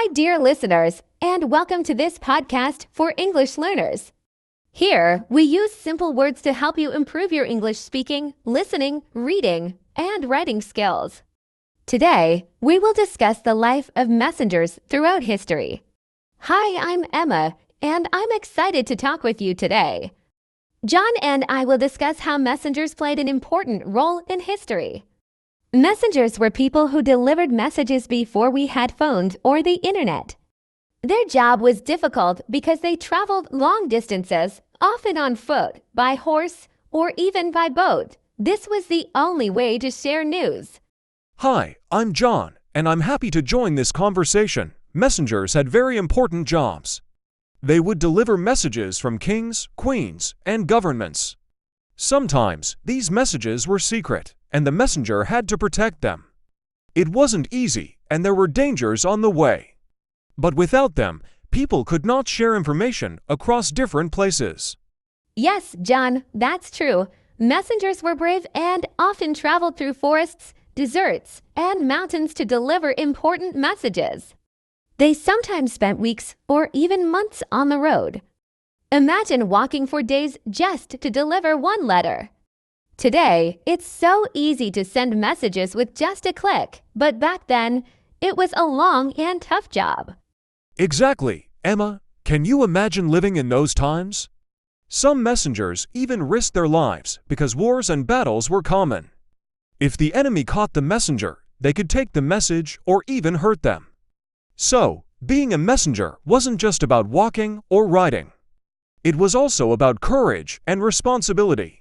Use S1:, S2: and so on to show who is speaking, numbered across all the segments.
S1: Hi, dear listeners, and welcome to this podcast for English learners. Here, we use simple words to help you improve your English speaking, listening, reading, and writing skills. Today, we will discuss the life of messengers throughout history. Hi, I'm Emma, and I'm excited to talk with you today. John and I will discuss how messengers played an important role in history. Messengers were people who delivered messages before we had phones or the internet. Their job was difficult because they traveled long distances, often on foot, by horse, or even by boat. This was the only way to share news.
S2: Hi, I'm John, and I'm happy to join this conversation. Messengers had very important jobs. They would deliver messages from kings, queens, and governments. Sometimes, these messages were secret, and the messenger had to protect them. It wasn't easy, and there were dangers on the way. But without them, people could not share information across different places.
S1: Yes, John, that's true. Messengers were brave and often traveled through forests, deserts, and mountains to deliver important messages. They sometimes spent weeks or even months on the road. Imagine walking for days just to deliver one letter. Today, it's so easy to send messages with just a click, but back then, it was a long and tough job.
S2: Exactly, Emma. Can you imagine living in those times? Some messengers even risked their lives because wars and battles were common. If the enemy caught the messenger, they could take the message or even hurt them. So, being a messenger wasn't just about walking or riding. It was also about courage and responsibility.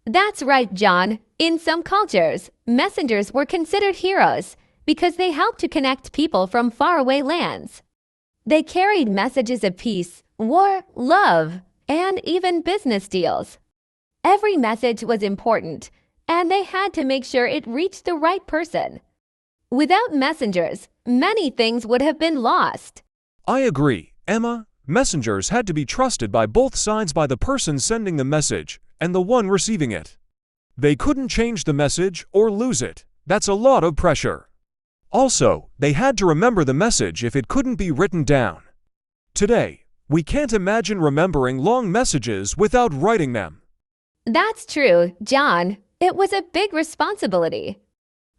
S1: That's right, John. In some cultures, messengers were considered heroes because they helped to connect people from faraway lands. They carried messages of peace, war, love, and even business deals. Every message was important, and they had to make sure it reached the right person. Without messengers, many things would have been lost.
S2: I agree, Emma. Messengers had to be trusted by both sides, by the person sending the message and the one receiving it. They couldn't change the message or lose it. That's a lot of pressure. Also, they had to remember the message if it couldn't be written down. Today, we can't imagine remembering long messages without writing them.
S1: That's true, John. It was a big responsibility.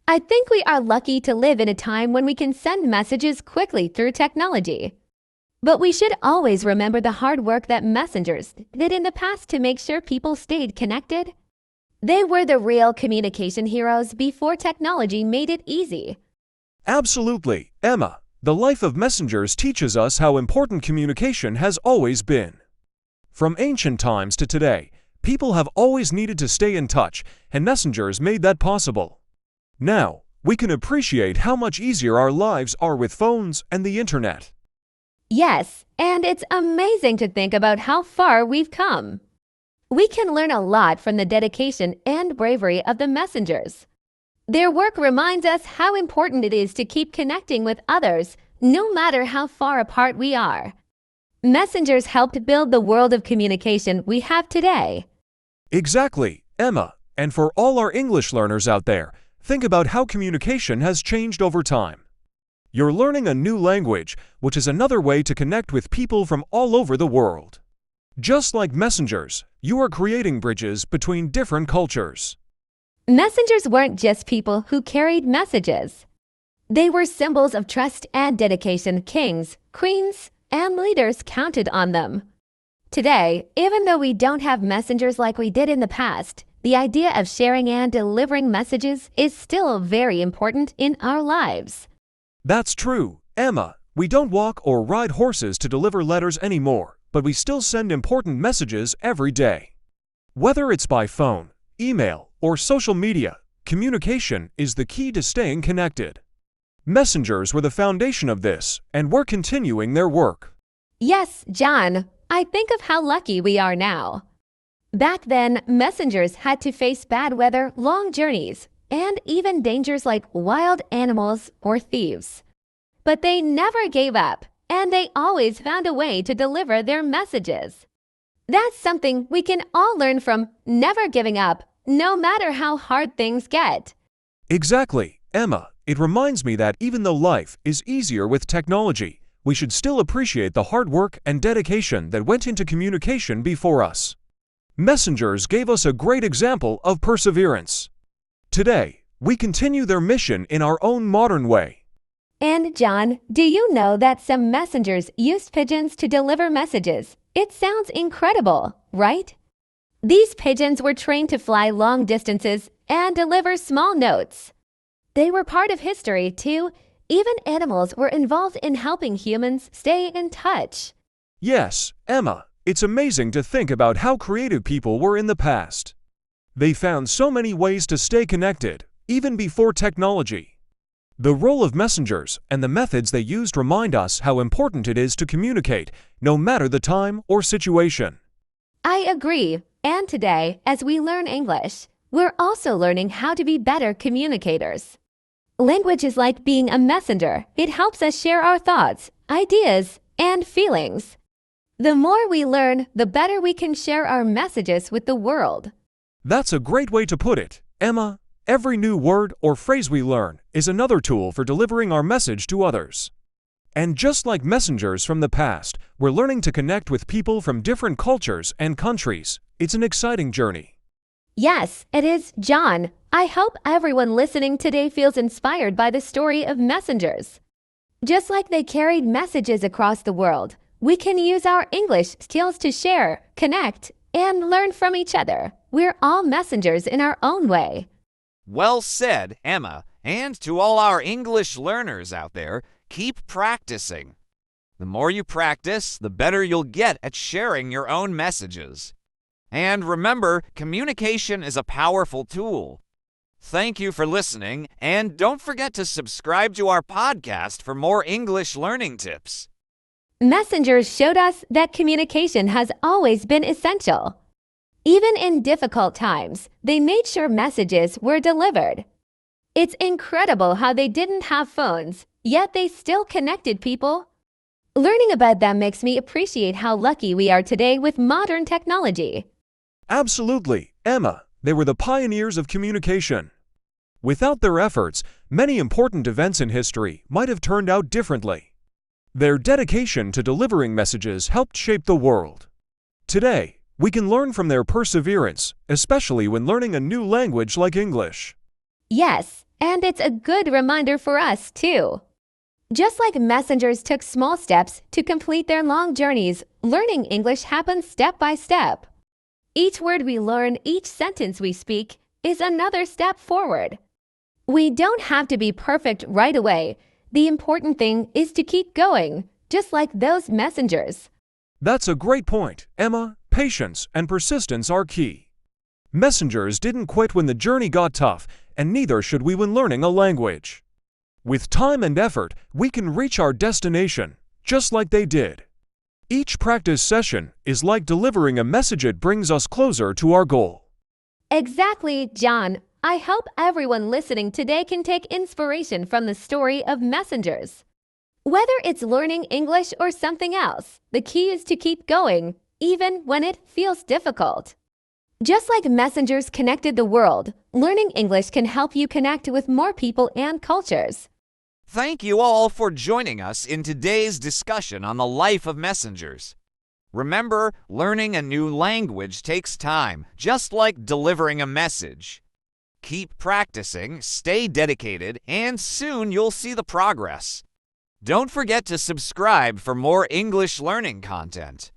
S1: I think we are lucky to live in a time when we can send messages quickly through technology. But we should always remember the hard work that messengers did in the past to make sure people stayed connected. They were the real communication heroes before technology made it easy.
S2: Absolutely, Emma. The life of messengers teaches us how important communication has always been. From ancient times to today, people have always needed to stay in touch, and messengers made that possible. Now, we can appreciate how much easier our lives are with phones and the internet.
S1: Yes, and it's amazing to think about how far we've come. We can learn a lot from the dedication and bravery of the messengers. Their work reminds us how important it is to keep connecting with others, no matter how far apart we are. Messengers helped build the world of communication we have today.
S2: Exactly, Emma. And for all our English learners out there, think about how communication has changed over time. You're learning a new language, which is another way to connect with people from all over the world. Just like messengers, you are creating bridges between different cultures.
S1: Messengers weren't just people who carried messages. They were symbols of trust and dedication. Kings, queens, and leaders counted on them. Today, even though we don't have messengers like we did in the past, the idea of sharing and delivering messages is still very important in our lives.
S2: That's true, Emma. We don't walk or ride horses to deliver letters anymore, but we still send important messages every day. Whether it's by phone, email, or social media, communication is the key to staying connected. Messengers were the foundation of this, and we're continuing their work.
S1: Yes, John, I think of how lucky we are now. Back then, messengers had to face bad weather, long journeys, and even dangers like wild animals or thieves. But they never gave up, and they always found a way to deliver their messages. That's something we can all learn from: never giving up, no matter how hard things get.
S2: Exactly, Emma, it reminds me that even though life is easier with technology, we should still appreciate the hard work and dedication that went into communication before us. Messengers gave us a great example of perseverance. Today, we continue their mission in our own modern way.
S1: And John, do you know that some messengers used pigeons to deliver messages? It sounds incredible, right? These pigeons were trained to fly long distances and deliver small notes. They were part of history, too. Even animals were involved in helping humans stay in touch.
S2: Yes, Emma, it's amazing to think about how creative people were in the past. They found so many ways to stay connected, even before technology. The role of messengers and the methods they used remind us how important it is to communicate, no matter the time or situation.
S1: I agree. And today, as we learn English, we're also learning how to be better communicators. Language is like being a messenger. It helps us share our thoughts, ideas, and feelings. The more we learn, the better we can share our messages with the world.
S2: That's a great way to put it, Emma. Every new word or phrase we learn is another tool for delivering our message to others. And just like messengers from the past, we're learning to connect with people from different cultures and countries. It's an exciting journey.
S1: Yes, it is, John. I hope everyone listening today feels inspired by the story of messengers. Just like they carried messages across the world, we can use our English skills to share, connect, and learn from each other. We're all messengers in our own way.
S3: Well said, Emma. And to all our English learners out there, keep practicing. The more you practice, the better you'll get at sharing your own messages. And remember, communication is a powerful tool. Thank you for listening, and don't forget to subscribe to our podcast for more English learning tips.
S1: Messengers showed us that communication has always been essential. Even in difficult times, they made sure messages were delivered. It's incredible how they didn't have phones, yet they still connected people. Learning about them makes me appreciate how lucky we are today with modern technology.
S2: Absolutely, Emma. They were the pioneers of communication. Without their efforts, many important events in history might have turned out differently. Their dedication to delivering messages helped shape the world. Today, we can learn from their perseverance, especially when learning a new language like English.
S1: Yes, and it's a good reminder for us, too. Just like messengers took small steps to complete their long journeys, learning English happens step by step. Each word we learn, each sentence we speak, is another step forward. We don't have to be perfect right away. The important thing is to keep going, just like those messengers.
S2: That's a great point, Emma. Patience and persistence are key. Messengers didn't quit when the journey got tough, and neither should we when learning a language. With time and effort, we can reach our destination, just like they did. Each practice session is like delivering a message. It brings us closer to our goal.
S1: Exactly, John. I hope everyone listening today can take inspiration from the story of messengers. Whether it's learning English or something else, the key is to keep going, even when it feels difficult. Just like messengers connected the world, learning English can help you connect with more people and cultures.
S3: Thank you all for joining us in today's discussion on the life of messengers. Remember, learning a new language takes time, just like delivering a message. Keep practicing, stay dedicated, and soon you'll see the progress. Don't forget to subscribe for more English learning content.